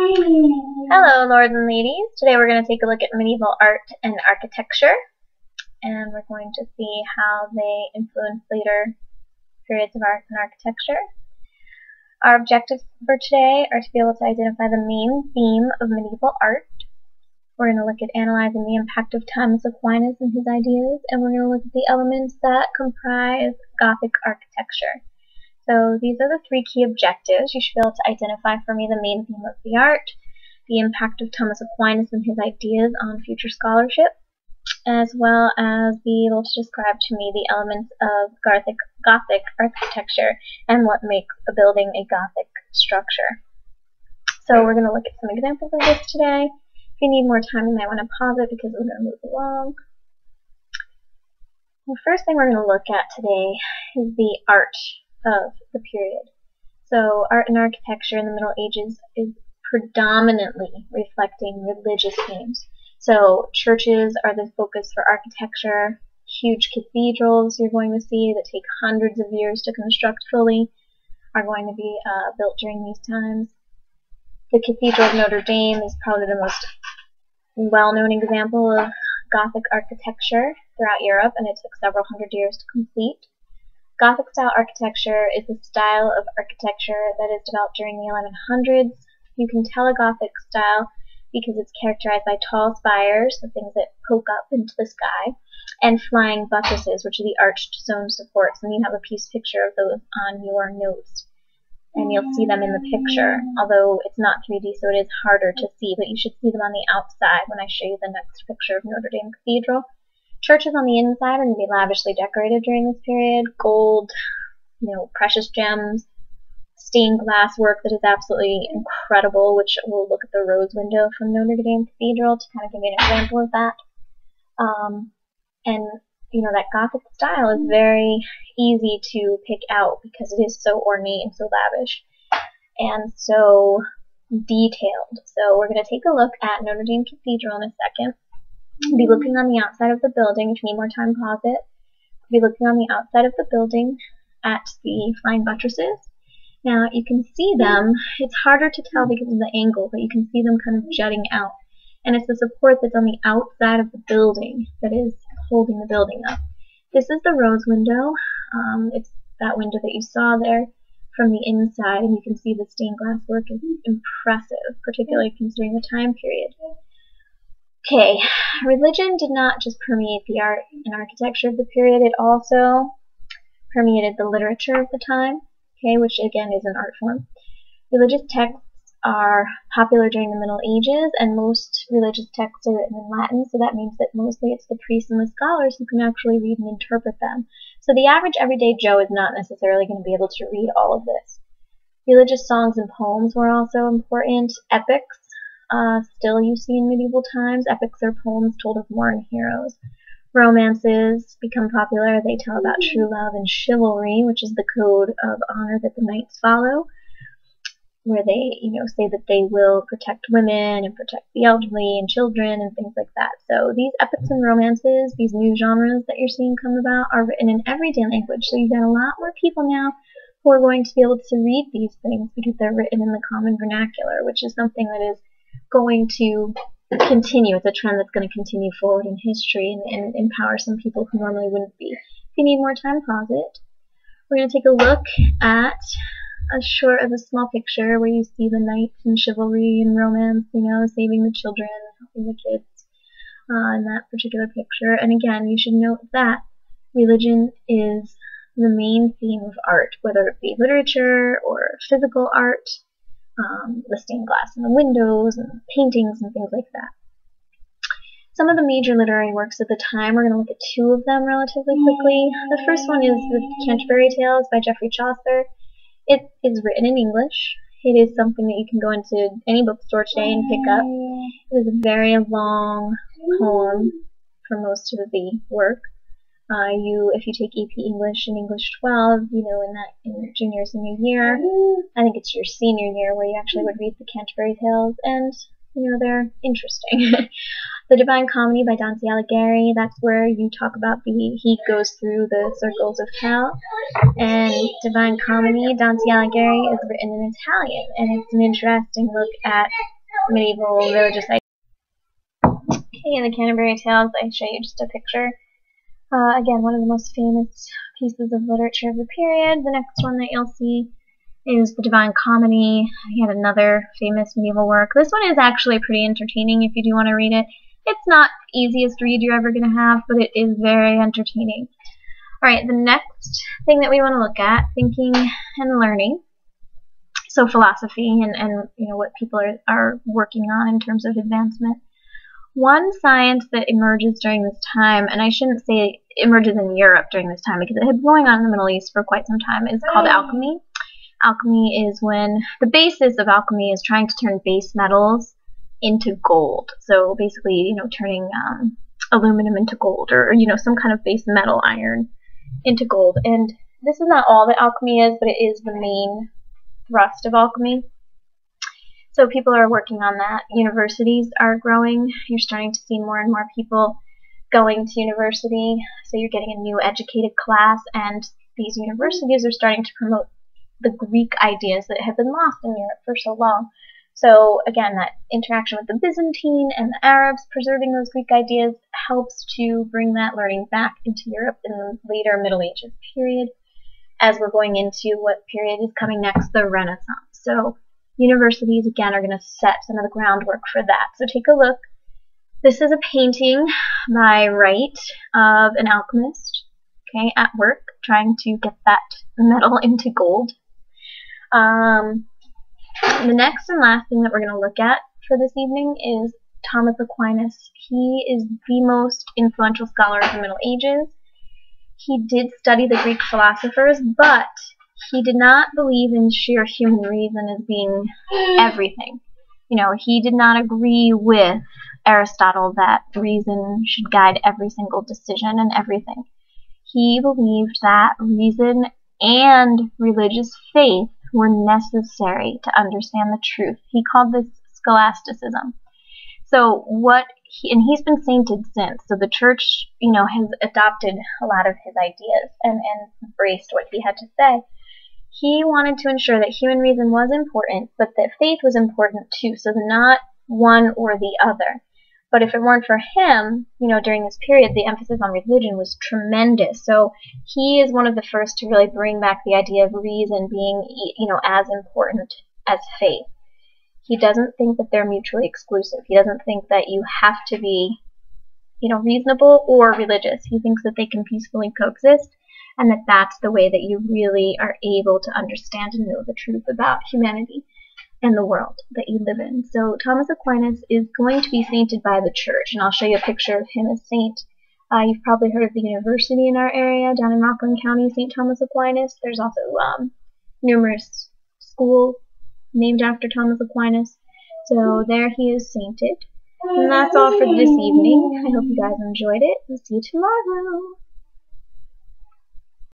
Hello, lords and ladies. Today we're going to take a look at medieval art and architecture, and we're going to see how they influence later periods of art and architecture. Our objectives for today are to be able to identify the main theme of medieval art. We're going to look at analyzing the impact of Thomas Aquinas and his ideas, and we're going to look at the elements that comprise Gothic architecture. So these are the three key objectives. You should be able to identify for me the main theme of the art, the impact of Thomas Aquinas and his ideas on future scholarship, as well as be able to describe to me the elements of Gothic architecture and what makes a building a Gothic structure. So we're going to look at some examples of this today. If you need more time, you might want to pause it because we're going to move along. The first thing we're going to look at today is the art of the period. So art and architecture in the Middle Ages is predominantly reflecting religious themes. So churches are the focus for architecture. Huge cathedrals you're going to see that take hundreds of years to construct fully are going to be built during these times. The Cathedral of Notre Dame is probably the most well-known example of Gothic architecture throughout Europe, and it took several hundred years to complete. Gothic style architecture is a style of architecture that is developed during the 1100s. You can tell a Gothic style because it's characterized by tall spires, the things that poke up into the sky, and flying buttresses, which are the arched stone supports, and you have a picture of those on your notes. And you'll see them in the picture, although it's not 3D, so it is harder to see, but you should see them on the outside when I show you the next picture of Notre Dame Cathedral. Churches on the inside are going to be lavishly decorated during this period. Gold, precious gems, stained glass work that is absolutely incredible, which we'll look at the rose window from Notre Dame Cathedral to kind of give you an example of that. That Gothic style is very easy to pick out because it is so ornate and so lavish and so detailed. So we're going to take a look at Notre Dame Cathedral in a second. Be looking on the outside of the building. If you need more time, pause it. Be looking on the outside of the building at the flying buttresses. Now you can see them. It's harder to tell because of the angle, but you can see them kind of jutting out. And it's the support that's on the outside of the building that is holding the building up. This is the rose window. It's that window that you saw there from the inside, and you can see the stained glass work is impressive, particularly considering the time period. Okay, religion did not just permeate the art and architecture of the period, it also permeated the literature of the time, which again is an art form. Religious texts are popular during the Middle Ages, and most religious texts are written in Latin, so that means that mostly it's the priests and the scholars who can actually read and interpret them. So the average everyday Joe is not necessarily going to be able to read all of this. Religious songs and poems were also important. Epics. Still you see in medieval times. Epics are poems told of war and heroes. Romances become popular. They tell about true love and chivalry, which is the code of honor that the knights follow, where they, say that they will protect women and protect the elderly and children and things like that. So these epics and romances, these new genres that you're seeing come about, are written in everyday language. So you've got a lot more people now who are going to be able to read these things because they're written in the common vernacular, which is something that is going to continue. It's a trend that's going to continue forward in history and empower some people who normally wouldn't be. If you need more time, pause it. We're going to take a look at a small picture where you see the knights and chivalry and romance, saving the children, helping the kids in that particular picture. And again, you should note that religion is the main theme of art, whether it be literature or physical art. The stained glass in the windows and paintings and things like that. Some of the major literary works of the time, we're going to look at two of them relatively quickly. The first one is the Canterbury Tales by Geoffrey Chaucer. It is written in English. It is something that you can go into any bookstore today and pick up. It is a very long poem for most of the work. If you take AP English and English 12, in your junior, senior year, I think it's your senior year where you actually would read the Canterbury Tales, and, they're interesting. The Divine Comedy by Dante Alighieri, that's where you talk about he goes through the circles of hell. And Divine Comedy, Dante Alighieri, is written in Italian, and it's an interesting look at medieval religious ideas. Okay, in the Canterbury Tales, I show you just a picture. Again, one of the most famous pieces of literature of the period. The next one that you'll see is the Divine Comedy, yet another famous medieval work. This one is actually pretty entertaining if you do want to read it. It's not the easiest read you're ever going to have, but it is very entertaining. Alright, the next thing that we want to look at, thinking and learning. So philosophy and you know what people are working on in terms of advancement. One science that emerges during this time, and I shouldn't say emerges in Europe during this time because it had been going on in the Middle East for quite some time, is called alchemy. Alchemy is when the basis of alchemy is trying to turn base metals into gold. So basically, you know, turning aluminum into gold, or you know, some kind of base metal, iron, into gold. And this is not all that alchemy is, but it is the main thrust of alchemy. So people are working on that. Universities are growing. You're starting to see more and more people going to university. So you're getting a new educated class, and these universities are starting to promote the Greek ideas that have been lost in Europe for so long. So again, that interaction with the Byzantine and the Arabs, preserving those Greek ideas, helps to bring that learning back into Europe in the later Middle Ages period, as we're going into what period is coming next, the Renaissance. So universities, again, are going to set some of the groundwork for that. So take a look. This is a painting by Wright of an alchemist, okay, at work, trying to get that metal into gold. The next and last thing that we're going to look at for this evening is Thomas Aquinas. He is the most influential scholar of the Middle Ages. He did study the Greek philosophers, but he did not believe in sheer human reason as being everything. You know, he did not agree with Aristotle that reason should guide every single decision and everything. He believed that reason and religious faith were necessary to understand the truth. He called this scholasticism. So and he's been sainted since. So the church, you know, has adopted a lot of his ideas and embraced what he had to say. He wanted to ensure that human reason was important, but that faith was important too. So not one or the other. But if it weren't for him, you know, during this period, the emphasis on religion was tremendous. So he is one of the first to really bring back the idea of reason being, you know, as important as faith. He doesn't think that they're mutually exclusive. He doesn't think that you have to be, you know, reasonable or religious. He thinks that they can peacefully coexist, and that that's the way that you really are able to understand and know the truth about humanity and the world that you live in. So Thomas Aquinas is going to be sainted by the church, and I'll show you a picture of him as saint. You've probably heard of the university in our area down in Rockland County, St. Thomas Aquinas. There's also numerous schools named after Thomas Aquinas. So there he is sainted. And that's all for this evening. I hope you guys enjoyed it. We'll see you tomorrow.